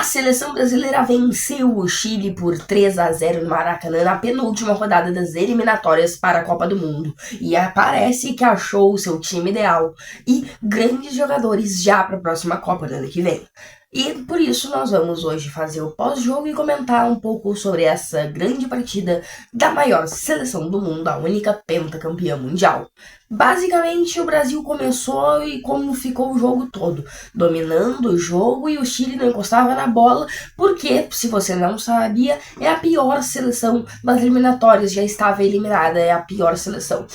seleção brasileira venceu o Chile por 3-0 no Maracanã na penúltima rodada das eliminatórias para a Copa do Mundo. E parece que achou o seu time ideal e grandes jogadores já para a próxima Copa do ano que vem. E por isso nós vamos hoje fazer o pós-jogo e comentar um pouco sobre essa grande partida da maior seleção do mundo, a única pentacampeã mundial. Basicamente, o Brasil começou e como ficou o jogo todo, dominando o jogo e o Chile não encostava na bola, porque, se você não sabia, é a pior seleção das eliminatórias, já estava eliminada, é a pior seleção.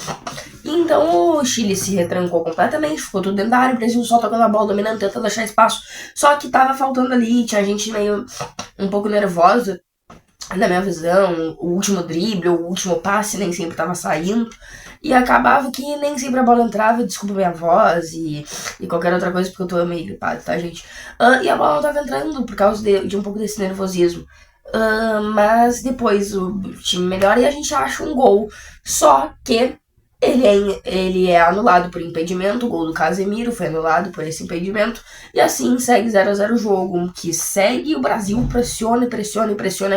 Então o Chile se retrancou completamente, ficou tudo dentro da área, o Brasil só tocando a bola, dominando, tentando achar espaço, só que tava faltando ali, tinha gente meio um pouco nervosa, na minha visão, o último drible, o último passe nem sempre tava saindo, e acabava que nem sempre a bola entrava, desculpa minha voz e qualquer outra coisa, porque eu tô meio gripado, tá, gente? E a bola não tava entrando por causa de um pouco desse nervosismo. Mas depois o time melhora e a gente acha um gol, só que ele é anulado por impedimento, o gol do Casemiro foi anulado por esse impedimento, e assim segue 0-0 o jogo, que segue, o Brasil pressiona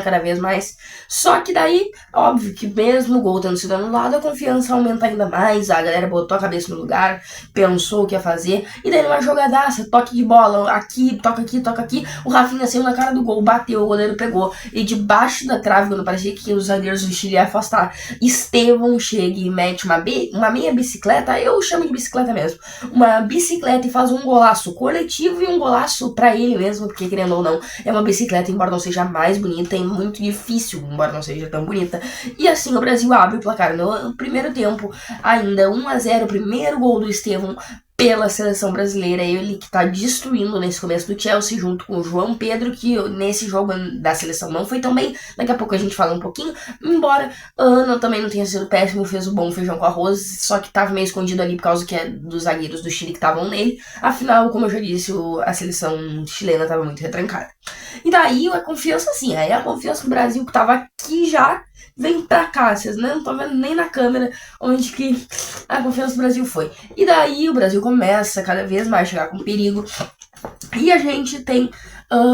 cada vez mais, só que daí, óbvio que mesmo o gol tendo sido anulado, a confiança aumenta ainda mais, a galera botou a cabeça no lugar, pensou o que ia fazer, e daí numa jogadaça, toque de bola, aqui, toca aqui, o Rafinha saiu na cara do gol, bateu, o goleiro pegou, e debaixo da trave, quando parecia que os zagueiros do Chile iam afastar, Estevão chega e mete uma meia bicicleta, eu chamo de bicicleta mesmo, uma bicicleta e faz um golaço coletivo e um golaço pra ele mesmo, porque querendo ou não, é uma bicicleta, embora não seja mais bonita, é muito difícil, embora não seja tão bonita, e assim o Brasil abre o placar no primeiro tempo, ainda 1-0, primeiro gol do Estevão pela seleção brasileira, ele que tá destruindo nesse começo do Chelsea, junto com o João Pedro, que nesse jogo da seleção não foi tão bem, daqui a pouco a gente fala um pouquinho, embora Ana também não tenha sido péssimo, fez o bom feijão com arroz, só que tava meio escondido ali por causa que dos zagueiros do Chile que estavam nele, afinal, como eu já disse, a seleção chilena tava muito retrancada. E daí a confiança assim, aí a confiança do Brasil que tava aqui já, vem pra cá, vocês não estão vendo nem na câmera onde que a confiança do Brasil foi. E daí o Brasil começa cada vez mais a chegar com perigo e a gente tem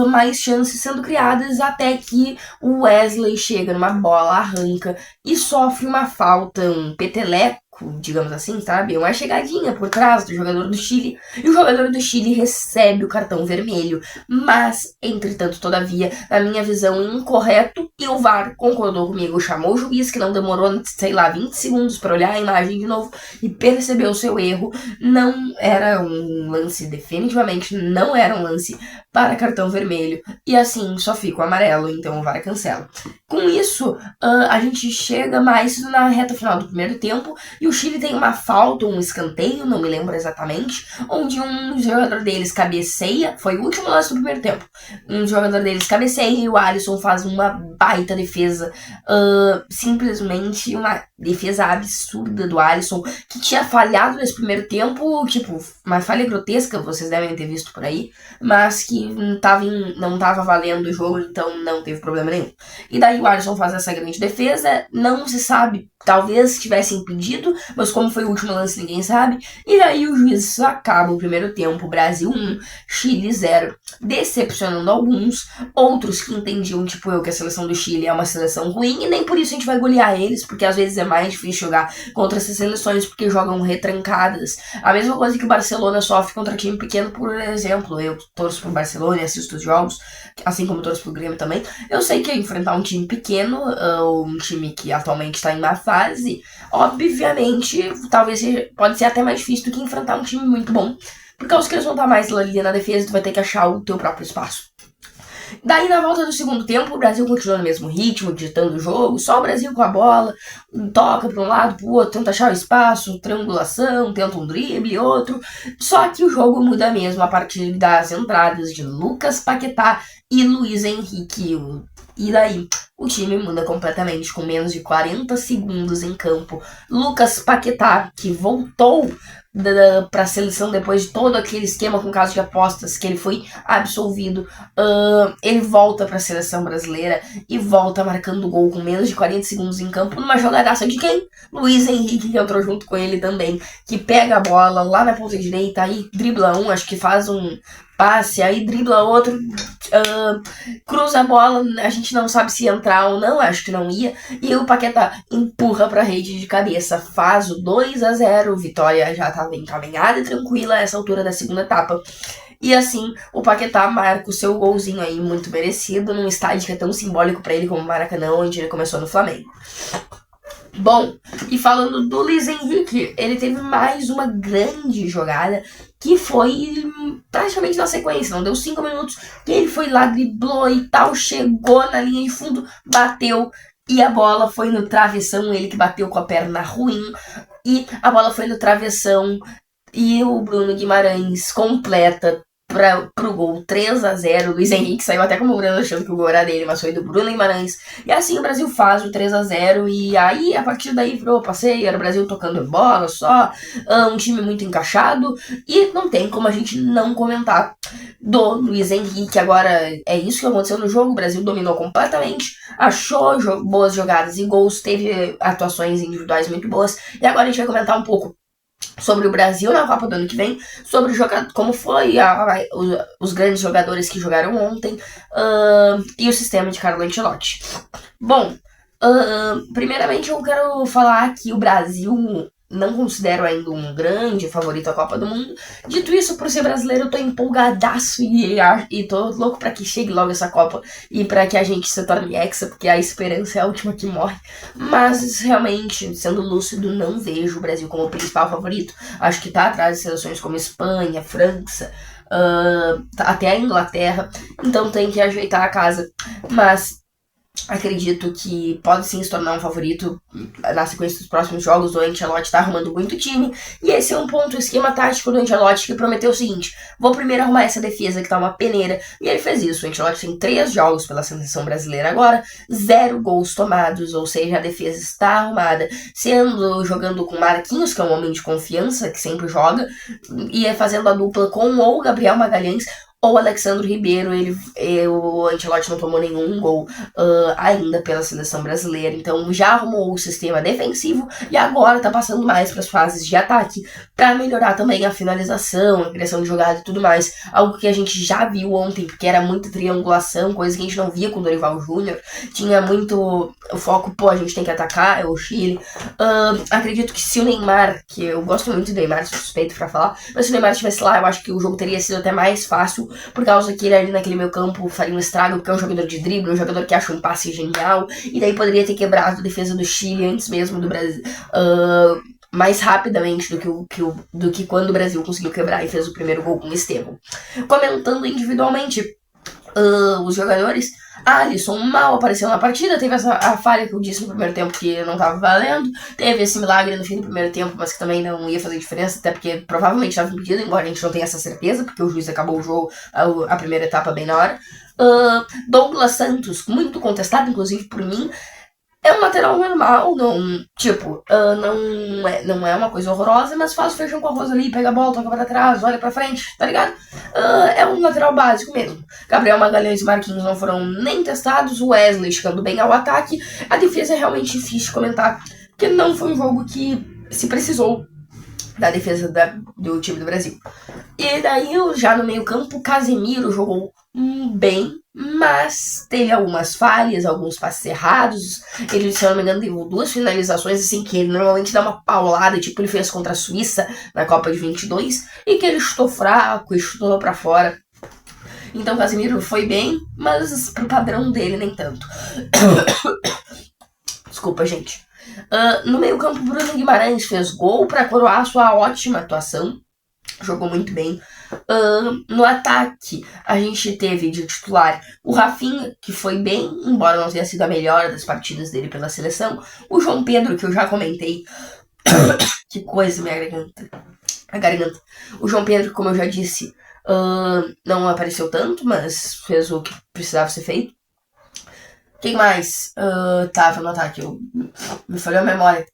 mais chances sendo criadas até que o Wesley chega numa bola, arranca e sofre uma falta, um peteleco, digamos assim, sabe? Uma chegadinha por trás do jogador do Chile, e o jogador do Chile recebe o cartão vermelho, mas, entretanto, todavia, na minha visão, incorreto, e o VAR concordou comigo, chamou o juiz, que não demorou, sei lá, 20 segundos para olhar a imagem de novo e percebeu o seu erro, não era um lance, definitivamente não era um lance para cartão vermelho, e assim só fica o amarelo, então o VAR cancela. Com isso, a gente chega mais na reta final do primeiro tempo, e o Chile tem uma falta, um escanteio, não me lembro exatamente, onde um jogador deles cabeceia, foi o último lance do primeiro tempo, um jogador deles cabeceia e o Alisson faz uma baita defesa, simplesmente uma defesa absurda do Alisson, que tinha falhado nesse primeiro tempo, tipo, uma falha grotesca, vocês devem ter visto por aí, mas que não tava valendo o jogo, então não teve problema nenhum. E daí o Alisson faz essa grande defesa, não se sabe, talvez tivesse impedido, mas como foi o último lance ninguém sabe, e daí o juiz acaba o primeiro tempo, Brasil 1, Chile 0, decepcionando alguns, outros que entendiam, tipo eu, que a seleção do Chile é uma seleção ruim, e nem por isso a gente vai golear eles, porque às vezes é mais difícil jogar contra essas seleções, porque jogam retrancadas. A mesma coisa que o Barcelona sofre contra time pequeno, por exemplo, eu torço pro Barcelona e assisto os jogos, assim como torço pro Grêmio também, eu sei que enfrentar um time pequeno, um time que atualmente está em má fase, obviamente, talvez pode ser até mais difícil do que enfrentar um time muito bom, por causa que eles vão estar mais ali na defesa, tu vai ter que achar o teu próprio espaço. Daí, na volta do segundo tempo, o Brasil continua no mesmo ritmo, digitando o jogo, só o Brasil com a bola, toca para um lado, pro outro, tenta achar o espaço, triangulação, tenta um drible, outro, só que o jogo muda mesmo a partir das entradas de Lucas Paquetá e Luiz Henrique, e daí o time muda completamente com menos de 40 segundos em campo. Lucas Paquetá, que voltou para a seleção depois de todo aquele esquema com caso de apostas que ele foi absolvido, ele volta para a seleção brasileira e volta marcando gol com menos de 40 segundos em campo numa jogadaça de quem? Luiz Henrique, que entrou junto com ele também, que pega a bola lá na ponta direita, aí dribla um, acho que faz um passe, aí dribla outro, cruza a bola, a gente não sabe se ia entrar ou não, acho que não ia. E o Paquetá empurra pra rede de cabeça, faz o 2-0, vitória já estava encaminhada e tranquila a essa altura da segunda etapa. E assim, o Paquetá marca o seu golzinho aí, muito merecido, num estádio que é tão simbólico pra ele como o Maracanã, onde ele começou no Flamengo. Bom, e falando do Luiz Henrique, ele teve mais uma grande jogada que foi praticamente na sequência, não deu 5 minutos, que ele foi lá, driblou e tal, chegou na linha de fundo, bateu e a bola foi no travessão, ele que bateu com a perna ruim, e a bola foi no travessão e o Bruno Guimarães completa pro gol 3-0. Luiz Henrique saiu até comemorando achando que o gol era dele, mas foi do Bruno Guimarães. E assim o Brasil faz o 3-0 e aí a partir daí virou passeio, era o Brasil tocando bola só, um time muito encaixado e não tem como a gente não comentar do Luiz Henrique. Agora é isso que aconteceu no jogo, o Brasil dominou completamente, achou boas jogadas e gols, teve atuações individuais muito boas e agora a gente vai comentar um pouco sobre o Brasil na Copa do ano que vem, sobre como foi os grandes jogadores que jogaram ontem e o sistema de Carlo Ancelotti. Bom, primeiramente eu quero falar que o Brasil não considero ainda um grande favorito à Copa do Mundo. Dito isso, por ser brasileiro, eu tô empolgadaço e tô louco pra que chegue logo essa Copa e pra que a gente se torne hexa, porque a esperança é a última que morre. Mas, realmente, sendo lúcido, não vejo o Brasil como o principal favorito. Acho que tá atrás de seleções como Espanha, França, até a Inglaterra. Então tem que ajeitar a casa. Mas acredito que pode sim se tornar um favorito na sequência dos próximos jogos. O Ancelotti tá arrumando muito time e esse é um ponto, o esquema tático do Ancelotti, que prometeu o seguinte: vou primeiro arrumar essa defesa que tá uma peneira, e ele fez isso. O Ancelotti tem 3 jogos pela seleção brasileira agora, 0 gols tomados, ou seja, a defesa está arrumada, jogando com Marquinhos, que é um homem de confiança, que sempre joga, e fazendo a dupla com ou Gabriel Magalhães ou Alexandre Ribeiro. O Ancelotti não tomou nenhum gol ainda pela seleção brasileira, então já arrumou o sistema defensivo e agora tá passando mais para as fases de ataque para melhorar também a finalização, a criação de jogada e tudo mais, algo que a gente já viu ontem, porque era muita triangulação, coisa que a gente não via com o Dorival Júnior, tinha muito o foco, a gente tem que atacar, é o Chile. Acredito que se o Neymar, que eu gosto muito do Neymar, sou suspeito pra falar, mas se o Neymar estivesse lá, eu acho que o jogo teria sido até mais fácil, por causa que ele ali naquele meio campo faria um estrago, porque é um jogador de drible, um jogador que acha um passe genial, e daí poderia ter quebrado a defesa do Chile antes mesmo do Brasil, mais rapidamente do que quando o Brasil conseguiu quebrar e fez o primeiro gol com o Estevão. Comentando individualmente os jogadores, Alisson mal apareceu na partida, teve a falha que eu disse no primeiro tempo que não estava valendo, teve esse milagre no fim do primeiro tempo, mas que também não ia fazer diferença, até porque provavelmente estava impedido, embora a gente não tenha essa certeza, porque o juiz acabou o jogo, a primeira etapa bem na hora. Douglas Santos, muito contestado, inclusive por mim, é um lateral normal, não é uma coisa horrorosa, mas faz o feijão com arroz ali, pega a bola, toca pra trás, olha pra frente, tá ligado? É um lateral básico mesmo. Gabriel Magalhães e Marquinhos não foram nem testados, o Wesley chegando bem ao ataque. A defesa é realmente difícil de comentar, porque não foi um jogo que se precisou da defesa do time do Brasil. E daí, já no meio campo, Casemiro jogou bem, mas teve algumas falhas, alguns passes errados. Ele, se eu não me engano, teve 2 finalizações assim que ele normalmente dá uma paulada, tipo ele fez contra a Suíça na Copa de 22, e que ele chutou fraco e chutou pra fora. Então o Casemiro foi bem, mas pro padrão dele nem tanto. Desculpa, gente. No meio campo, Bruno Guimarães fez gol para coroar sua ótima atuação, jogou muito bem. No ataque, a gente teve de titular o Rafinha, que foi bem, embora não tenha sido a melhor das partidas dele pela seleção. O João Pedro, que eu já comentei. Que coisa, minha garganta. A garganta. O João Pedro, como eu já disse, não apareceu tanto, mas fez o que precisava ser feito. Quem mais tava no ataque? Me falhou a memória.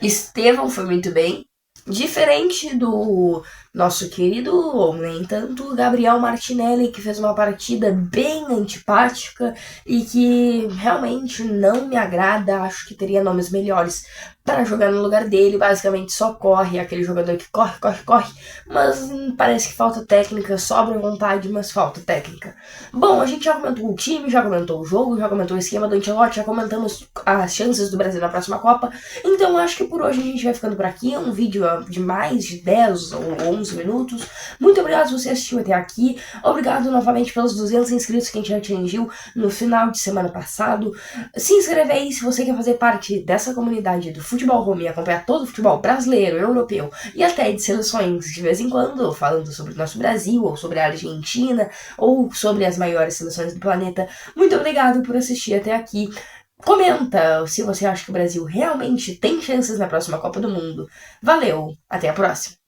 Estevão foi muito bem. Diferente do nosso querido, ou nem tanto, Gabriel Martinelli, que fez uma partida bem antipática e que realmente não me agrada. Acho que teria nomes melhores para jogar no lugar dele. Basicamente só corre, aquele jogador que corre, corre, corre, mas parece que falta técnica, sobra vontade, mas falta técnica. Bom, a gente já comentou o time, já comentou o jogo, já comentou o esquema do Ancelotti, já comentamos as chances do Brasil na próxima Copa. Então acho que por hoje a gente vai ficando por aqui. É um vídeo de mais de 10 ou 11 minutos. Muito obrigado se você assistiu até aqui. Obrigado novamente pelos 200 inscritos que a gente atingiu no final de semana passado. Se inscreve aí se você quer fazer parte dessa comunidade do Futebol Home e acompanhar todo o futebol brasileiro, europeu e até de seleções de vez em quando, falando sobre o nosso Brasil, ou sobre a Argentina, ou sobre as maiores seleções do planeta. Muito obrigado por assistir até aqui. Comenta se você acha que o Brasil realmente tem chances na próxima Copa do Mundo. Valeu, até a próxima!